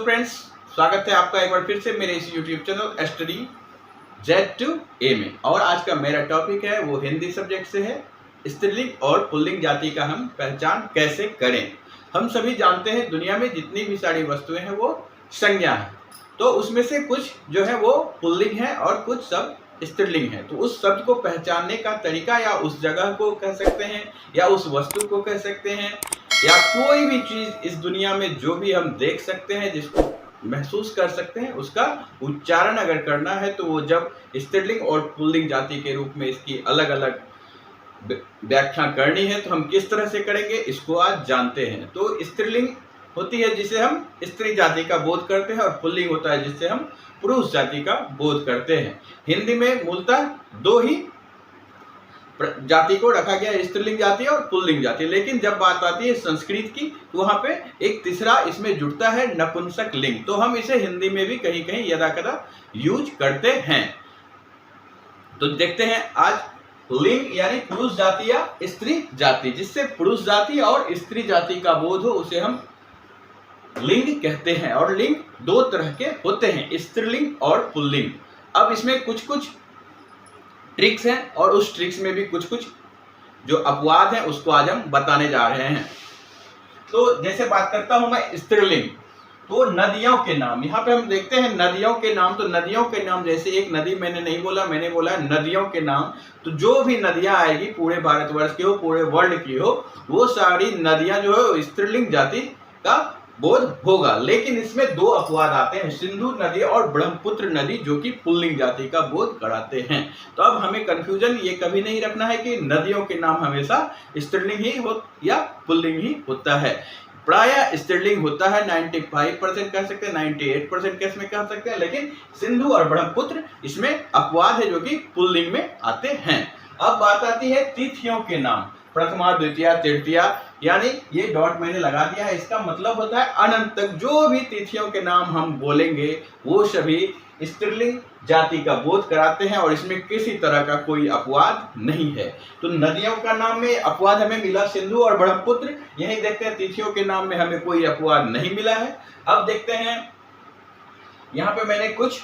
Hello friends, स्वागत है आपका एक बार फिर से मेरे इस यूट्यूब चैनल स्टडी Z2A में। और आज का मेरा टॉपिक है वो हिंदी सब्जेक्ट से है, स्त्रीलिंग और पुल्लिंग जाति का हम पहचान कैसे करें। हम सभी जानते हैं दुनिया में जितनी भी सारी वस्तुएं हैं वो संज्ञा है, तो उसमें से कुछ जो है वो पुल्लिंग है और कुछ शब्द स्त्रीलिंग है। तो उस शब्द को पहचानने का तरीका या उस जगह को कह सकते हैं या उस वस्तु को कह सकते हैं या कोई भी चीज इस दुनिया में जो भी हम देख सकते हैं, जिसको महसूस कर सकते हैं, उसका उच्चारण अगर करना है तो वो जब स्त्रीलिंग और पुल्लिंग जाति के रूप में इसकी अलग अलग व्याख्या करनी है तो हम किस तरह से करेंगे इसको आज जानते हैं। तो स्त्रीलिंग होती है जिसे हम स्त्री जाति का बोध करते हैं और पुल्लिंग होता है जिससे हम पुरुष जाति का बोध करते हैं। हिंदी में मूलतः दो ही जाति को रखा गया है, स्त्रीलिंग जाति और पुल्लिंग जाति। लेकिन जब बात आती है संस्कृत की तो वहां पे एक तीसरा इसमें जुड़ता है, नपुंसक लिंग। तो हम इसे हिंदी में भी कहीं कहीं यदा कदा यूज करते हैं। तो देखते हैं आज लिंग यानी पुरुष जाति या स्त्री जाति। जिससे पुरुष जाति और स्त्री जाति का बोध हो उसे हम लिंग कहते हैं। और लिंग दो तरह के होते हैं, स्त्रीलिंग और पुल्लिंग। अब इसमें कुछ कुछ ट्रिक्स हैं और उस ट्रिक्स में भी कुछ कुछ जो अपवाद हैं उसको आज हम बताने जा रहे हैं। तो जैसे बात करता हूं मैं स्त्रीलिंग, तो नदियों के नाम यहाँ पे हम देखते हैं नदियों के नाम। तो नदियों के नाम जैसे एक नदी मैंने नहीं बोला, मैंने बोला नदियों के नाम। तो जो भी नदियां आएगी पूरे भारतवर्ष की हो, पूरे वर्ल्ड की हो, वो सारी नदियां जो है स्त्रीलिंग जाति का बोध होगा। लेकिन इसमें दो अपवाद आते हैं, सिंधु नदी और ब्रह्मपुत्र नदी, जो कि पुल्लिंग जाति का बोध कराते हैं। तो अब हमें कंफ्यूजन ये कभी नहीं रखना है कि नदियों के नाम हमेशा स्त्रीलिंग ही हो या पुल्लिंग ही होता है। प्रायः स्त्रीलिंग होता है, 95% कह सकते हैं, 98% केस में कह सकते हैं। लेकिन सिंधु और ब्रह्मपुत्र इसमें अपवाद है जो कि पुल्लिंग में आते हैं। अब बात आती है तिथियों के नाम, प्रथमा, द्वितीया, तृतीया, यानी ये डॉट मैंने लगा दिया है, इसका मतलब होता है अनंत तक जो भी तिथियों के नाम हम बोलेंगे वो सभी स्त्रीलिंग जाति का बोध कराते हैं और इसमें किसी तरह का कोई अपवाद नहीं है। तो नदियों का नाम में अपवाद हमें मिला सिंधु और ब्रह्मपुत्र, यही देखते हैं तिथियों के नाम में हमें कोई अपवाद नहीं मिला है। अब देखते हैं यहाँ पे मैंने कुछ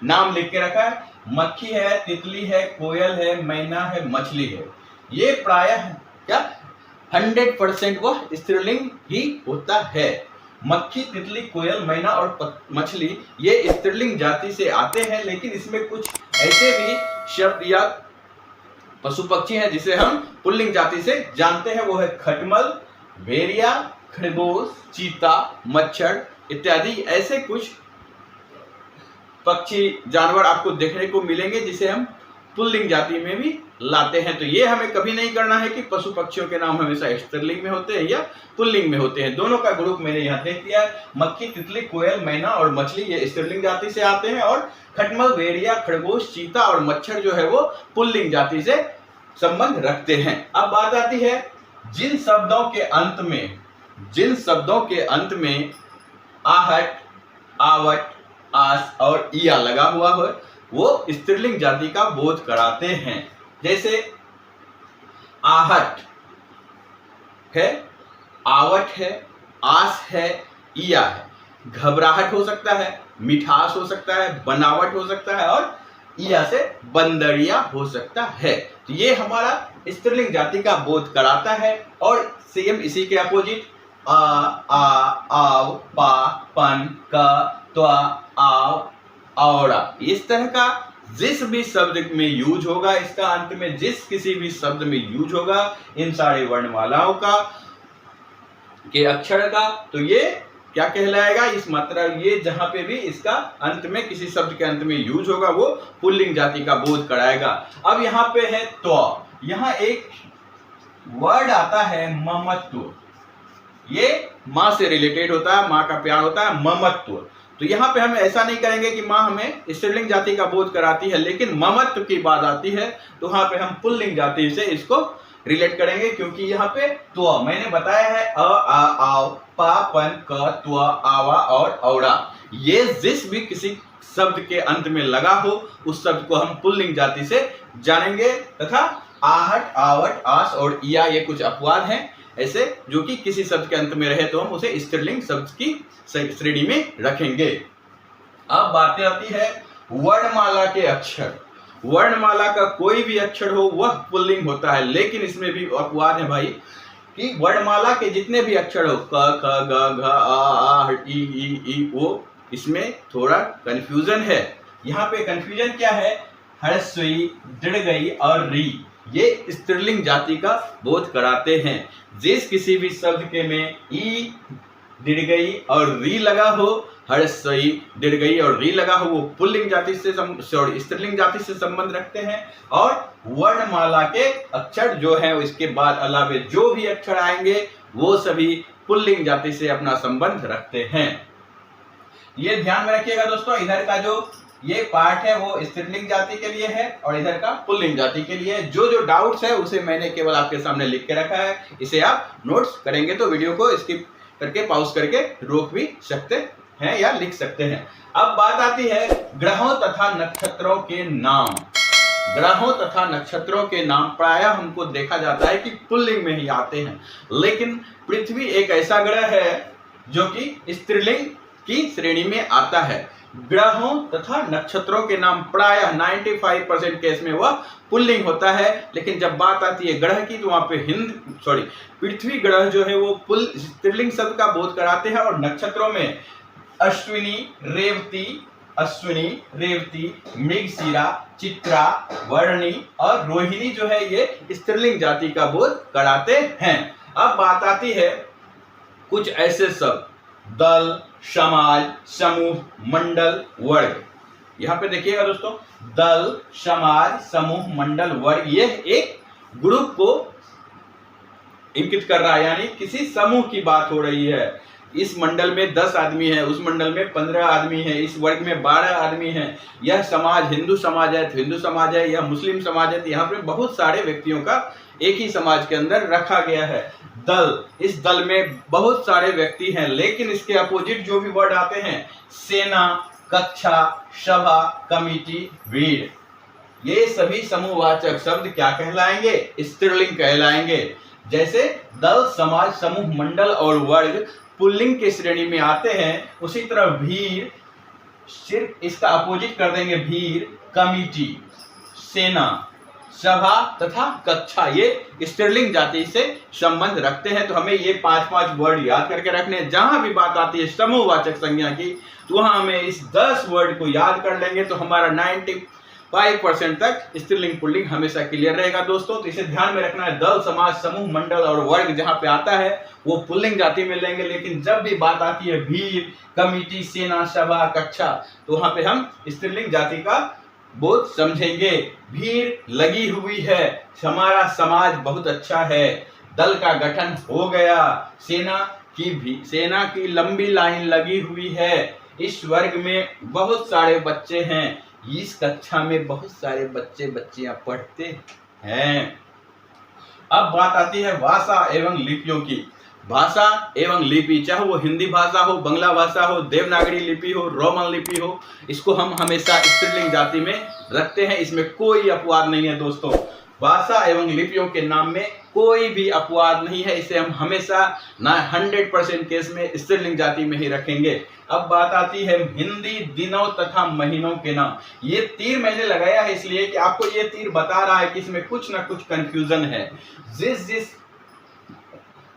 नाम लिख के रखा है, मक्खी है, तितली है, कोयल है, मैना है, मछली है। ये प्रायः क्या 100% वह स्त्रीलिंग ही होता है। मक्खी, तितली, कोयल, मैना और मछली ये स्त्रीलिंग जाति से आते हैं। लेकिन इसमें कुछ ऐसे भी शब्द या पशु पक्षी हैं जिसे हम पुल्लिंग जाति से जानते हैं। वो है खटमल, भेड़िया, खरगोश, चीता, मच्छर इत्यादि। ऐसे कुछ पक्षी जानवर आपको देखने को मिलेंगे जिसे हम पुल्लिंग जाति में भी लाते हैं। तो ये हमें कभी नहीं करना है कि पशु पक्षियों के नाम हमेशा स्त्रीलिंग में होते हैं या पुल्लिंग में होते हैं। दोनों का ग्रुप मैंने यहाँ देख दिया है। मक्खी, तितली, कोयल, मैना और मछली ये स्त्रीलिंग जाति से आते हैं और खटमल, भेड़िया, खरगोश, चीता और मच्छर जो है वो पुल्लिंग जाति से संबंध रखते हैं। अब बात आती है जिन शब्दों के अंत में आहट, आवट, आस और इया लगा हुआ हो वो स्त्रीलिंग जाति का बोध कराते हैं। जैसे आहट है, आवट है, आस है, इया है। घबराहट हो सकता है, मिठास हो सकता है, बनावट हो सकता है और इया से बंदरिया हो सकता है। तो ये हमारा स्त्रीलिंग जाति का बोध कराता है। और सेम इसी के अपोजिट आ, आव, पा, पन, क, त्वा, आव, औरा, इस तरह का जिस भी शब्द में यूज होगा, इसका अंत में जिस किसी भी शब्द में यूज होगा इन सारे वर्णमालाओं का के अक्षर का, तो ये क्या कहलाएगा, इस मात्रा ये जहां पे भी इसका अंत में किसी शब्द के अंत में यूज होगा वो पुल्लिंग जाति का बोध कराएगा। अब यहाँ पे है त्व, यहाँ एक वर्ड आता है ममत्व। ये माँ से रिलेटेड होता है, माँ का प्यार होता है, ममत्व। तो यहाँ पे हम ऐसा नहीं करेंगे कि माँ हमें स्त्रीलिंग जाति का बोध कराती है, लेकिन ममत्व की बात आती है तो वहां पे हम पुल्लिंग जाति से इसको रिलेट करेंगे। क्योंकि यहाँ पे त्व मैंने बताया है अ, आ, आव, पा, पन, क, त्व, आवा और औरा, ये जिस भी किसी शब्द के अंत में लगा हो उस शब्द को हम पुल्लिंग जाति से जानेंगे। तथा आहट, आवट, आस और इया ये कुछ अपवाद हैं। ऐसे जो कि किसी शब्द के अंत में रहे तो हम उसे स्त्रीलिंग शब्द की श्रेणी में रखेंगे। अब बातें आती है वर्णमाला के अक्षर। वर्णमाला का कोई भी अक्षर हो वह पुल्लिंग होता है, लेकिन इसमें भी अपवाद है भाई कि वर्णमाला के जितने भी अक्षर हो क ख ग घ आ ई ओ, इसमें थोड़ा कंफ्यूजन है। यहाँ पे कंफ्यूजन क्या है, ह्रस्वी, दीर्घई और री, ये स्त्रीलिंग जाति का बोध कराते हैं। जिस किसी भी शब्द के में ई, दीर्घई और री लगा हो, ह्रस्वी, दीर्घई और री लगा हो, वो पुल्लिंग जाति से स्त्रीलिंग जाति से संबंध रखते हैं। और वर्णमाला के अक्षर जो है इसके बाद अलावे जो भी अक्षर आएंगे वो सभी पुल्लिंग जाति से अपना संबंध रखते हैं। ये ध्यान में रखिएगा दोस्तों, इधर का जो ये पार्ट है वो स्त्रीलिंग जाति के लिए है और इधर का पुल्लिंग जाति के लिए। जो जो डाउट्स है उसे मैंने केवल आपके सामने लिख के रखा है, इसे आप नोट्स करेंगे तो वीडियो को स्किप करके पॉज करके रोक भी सकते हैं या लिख सकते हैं। अब बात आती है ग्रहों तथा नक्षत्रों के नाम। ग्रहों तथा नक्षत्रों के नाम प्रायः हमको देखा जाता है कि पुल्लिंग में ही आते हैं, लेकिन पृथ्वी एक ऐसा ग्रह है जो कि स्त्रीलिंग की श्रेणी में आता है। ग्रहों तथा नक्षत्रों के नाम प्रायः 95% केस में वह पुल्लिंग होता है, लेकिन जब बात आती है ग्रह की तो वहां पे पृथ्वी ग्रह जो है वो स्त्रीलिंग शब्द का बोध कराते हैं। और नक्षत्रों में अश्विनी, रेवती, मृगशिरा, चित्रा, वर्णी और रोहिणी जो है ये स्त्रीलिंग जाति का बोध कराते हैं। अब बात आती है कुछ ऐसे शब्द दल, समाज, समूह, मंडल, वर्ग। यहाँ पे देखिएगा दोस्तों, दल, समाज, समूह, मंडल, वर्ग, ये एक ग्रुप को इंगित कर रहा है, यानी किसी समूह की बात हो रही है। इस मंडल में 10 आदमी है, उस मंडल में 15 आदमी है, इस वर्ग में 12 आदमी है। यह समाज हिंदू समाज है तो हिंदू समाज है, यह मुस्लिम समाज है तो यहाँ पे बहुत सारे व्यक्तियों का एक ही समाज के अंदर रखा गया है। दल, इस दल में बहुत सारे व्यक्ति हैं, लेकिन इसके अपोजिट जो भी वर्ड आते हैं सेना, कक्षा, सभा, कमिटी, वीर, ये सभी समूहवाचक शब्द क्या कहलाएंगे, स्त्रीलिंग कहलाएंगे। जैसे दल, समाज, समूह, मंडल और वर्ग पुल्लिंग की श्रेणी में आते हैं, उसी तरह भीड़, सिर्फ इसका अपोजिट कर देंगे भीड़, कमिटी, सेना, सभा तथा कक्षा, ये स्त्रीलिंग जाति से संबंध रखते हैं। तो हमें ये 5 वर्ड याद करके रखने। जहां भी बात आती है समूहवाचक संज्ञा की तो वहां हमें इस 10 वर्ड को याद कर लेंगे तो हमारा 95% तक स्त्रीलिंग पुल्लिंग हमेशा क्लियर रहेगा दोस्तों। तो इसे ध्यान में रखना है, दल, समाज, समूह, मंडल और वर्ग जहां पे आता है वो पुल्लिंग जाति में लेंगे, लेकिन जब भी बात आती है भीड़, कमिटी, सेना, सभा, कक्षा, तो वहां पे हम स्त्रीलिंग जाति का बोध समझेंगे। भीड़ लगी हुई है, हमारा समाज बहुत अच्छा है, दल का गठन हो गया, सेना की लंबी लाइन लगी हुई है, इस वर्ग में बहुत सारे बच्चे हैं, इस कक्षा में बहुत सारे बच्चियां पढ़ते हैं। अब बात आती है भाषा एवं लिपियों की। भाषा एवं लिपि, चाहे वो हिंदी भाषा हो, बांग्ला भाषा हो, देवनागरी लिपि हो, रोमन लिपि हो, इसको हम हमेशा स्त्रीलिंग जाति में रखते हैं, इसमें कोई अपवाद नहीं है दोस्तों। भाषा एवं लिपियों के नाम में कोई भी अपवाद नहीं है, इसे हम हमेशा 100% केस में स्त्रीलिंग जाति में ही रखेंगे। अब बात आती है हिंदी दिनों तथा महीनों के नाम। ये तीर मैंने लगाया है इसलिए कि आपको ये तीर बता रहा है कि इसमें कुछ ना कुछ कंफ्यूजन है। जिस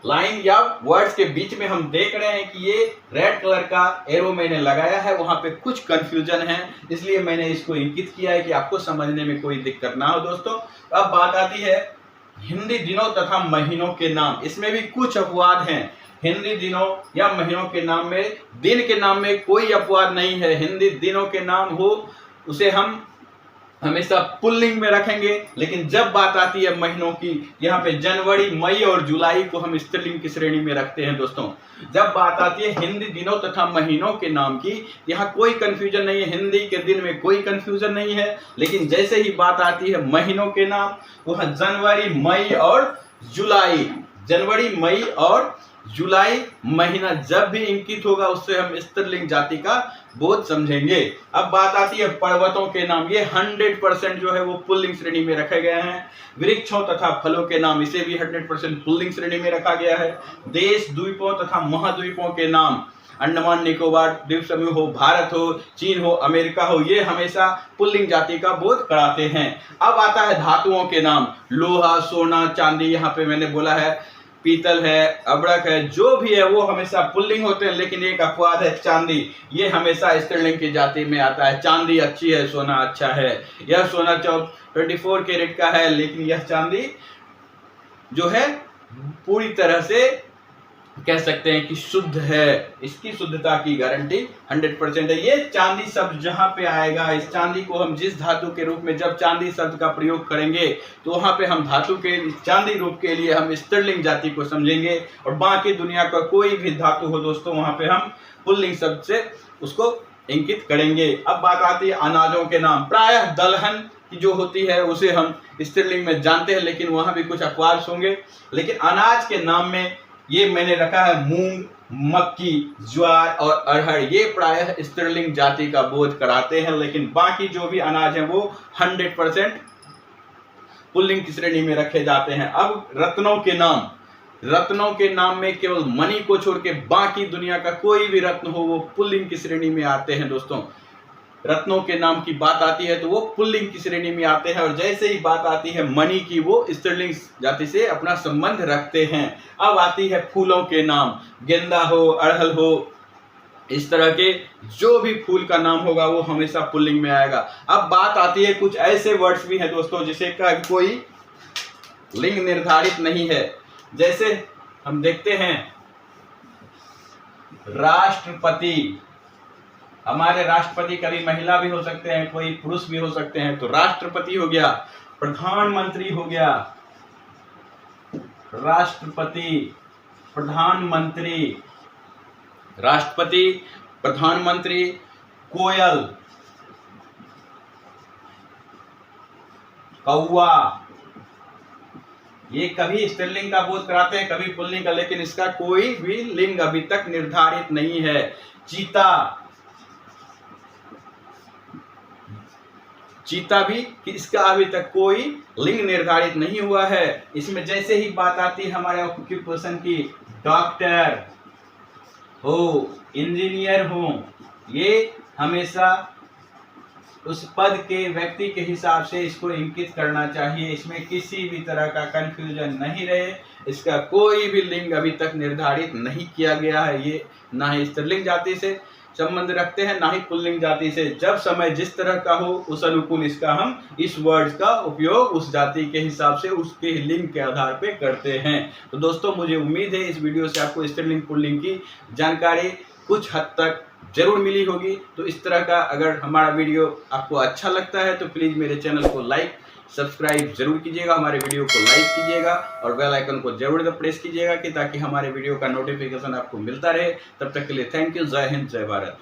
लाइन या वर्ड्स के बीच में हम देख रहे हैं कि ये रेड कलर का एरो मैंने लगाया है, वहां पे कुछ कंफ्यूजन है, इसलिए मैंने इसको इंकित किया है कि आपको समझने में कोई दिक्कत ना हो दोस्तों। अब बात आती है हिंदी दिनों तथा महीनों के नाम। इसमें भी कुछ अपवाद हैं। हिंदी दिनों या महीनों के नाम में, दिन के नाम में कोई अपवाद नहीं है। हिंदी दिनों के नाम हो उसे हम हमेशा पुल्लिंग में रखेंगे, लेकिन जब बात आती है महीनों की, यहाँ पे जनवरी, मई और जुलाई को हम स्त्रीलिंग की श्रेणी में रखते हैं दोस्तों। जब बात आती है हिंदी दिनों तथा महीनों के नाम की, यहाँ कोई कंफ्यूजन नहीं है, हिंदी के दिन में कोई कंफ्यूजन नहीं है, लेकिन जैसे ही बात आती है महीनों के नाम, वह जनवरी, मई और जुलाई, जनवरी, मई और जुलाई महीना जब भी इंकित होगा उससे हम स्त्रीलिंग जाति का बोध समझेंगे। अब बात आती है पर्वतों के नाम। ये 100% जो है वो पुल्लिंग श्रेणी में रखे गए हैं। वृक्षों तथा फलों के नाम, इसे भी 100% पुल्लिंग श्रेणी में रखा गया है। देश, द्वीपों तथा महाद्वीपों के नाम, अंडमान निकोबार द्वीप समूह हो, भारत हो, चीन हो, अमेरिका हो, ये हमेशा पुल्लिंग जाति का बोध कराते हैं। अब आता है धातुओं के नाम। लोहा, सोना, चांदी, यहाँ पे मैंने बोला है पीतल है, अब्रक है, जो भी है वो हमेशा पुल्लिंग होते हैं। लेकिन एक अपवाद है चांदी, ये हमेशा स्त्रीलिंग की जाति में आता है। चांदी अच्छी है, सोना अच्छा है। यह सोना 24 कैरेट का है, लेकिन यह चांदी जो है पूरी तरह से कह सकते हैं कि शुद्ध है। इसकी शुद्धता की गारंटी 100% है। ये चांदी शब्द जहां पे आएगा, इस चांदी को हम जिस धातु के रूप में जब चांदी शब्द का प्रयोग करेंगे तो वहां पे हम धातु के चांदी रूप के लिए हम स्त्रीलिंग जाति को समझेंगे, और बाकी दुनिया का कोई भी धातु हो दोस्तों वहां पे हम पुल्लिंग शब्द से उसको इंकित करेंगे। अब बात आती है अनाजों के नाम। प्रायः दलहन की जो होती है उसे हम स्त्रीलिंग में जानते हैं, लेकिन वहां भी कुछ अपवाद होंगे। लेकिन अनाज के नाम में ये मैंने रखा है मूंग, मक्की, ज्वार और अरहर, ये प्रायः स्त्रीलिंग जाति का बोध कराते हैं। लेकिन बाकी जो भी अनाज है वो 100% पुल्लिंग की श्रेणी में रखे जाते हैं। अब रत्नों के नाम। रत्नों के नाम में केवल मणि को छोड़ के बाकी दुनिया का कोई भी रत्न हो वो पुल्लिंग की श्रेणी में आते हैं दोस्तों। रत्नों के नाम की बात आती है तो वो पुल्लिंग की श्रेणी में आते हैं, और जैसे ही बात आती है मणि की, वो स्त्रीलिंग जाति से अपना संबंध रखते हैं। अब आती है फूलों के नाम। गेंदा हो, अड़हल हो, इस तरह के जो भी फूल का नाम होगा वो हमेशा पुल्लिंग में आएगा। अब बात आती है कुछ ऐसे वर्ड्स भी हैं दोस्तों जिसे का कोई लिंग निर्धारित नहीं है। जैसे हम देखते हैं राष्ट्रपति, हमारे राष्ट्रपति कभी महिला भी हो सकते हैं, कोई पुरुष भी हो सकते हैं, तो राष्ट्रपति हो गया। प्रधानमंत्री हो गया, राष्ट्रपति, प्रधानमंत्री, राष्ट्रपति, प्रधानमंत्री। कोयल, कौवा, ये कभी स्त्रीलिंग का बोध कराते हैं, कभी पुल्लिंग का, लेकिन इसका कोई भी लिंग अभी तक निर्धारित नहीं है। चीता, चीता भी इसका अभी तक कोई लिंग निर्धारित नहीं हुआ है। इसमें जैसे ही बात आती है हमारे ऑक्यूपेशन की, डॉक्टर हो, इंजीनियर हो, ये हमेशा उस पद के व्यक्ति के हिसाब से इसको इंकित करना चाहिए। इसमें किसी भी तरह का कंफ्यूजन नहीं रहे। इसका कोई भी लिंग अभी तक निर्धारित नहीं किया गया है। ये ना ही स्त्रीलिंग जाति से संबंध रखते हैं, ना ही पुल्लिंग जाति से। जब समय जिस तरह का हो उस अनुकूल इसका हम इस वर्ड का उपयोग उस जाति के हिसाब से उसके लिंग के आधार पे करते हैं। तो दोस्तों मुझे उम्मीद है इस वीडियो से आपको स्त्रीलिंग पुल्लिंग की जानकारी कुछ हद तक जरूर मिली होगी। तो इस तरह का अगर हमारा वीडियो आपको अच्छा लगता है तो प्लीज़ मेरे चैनल को लाइक सब्सक्राइब जरूर कीजिएगा, हमारे वीडियो को लाइक कीजिएगा और बेल आइकन को जरूर प्रेस कीजिएगा कि ताकि हमारे वीडियो का नोटिफिकेशन आपको मिलता रहे। तब तक के लिए थैंक यू। जय हिंद, जय भारत।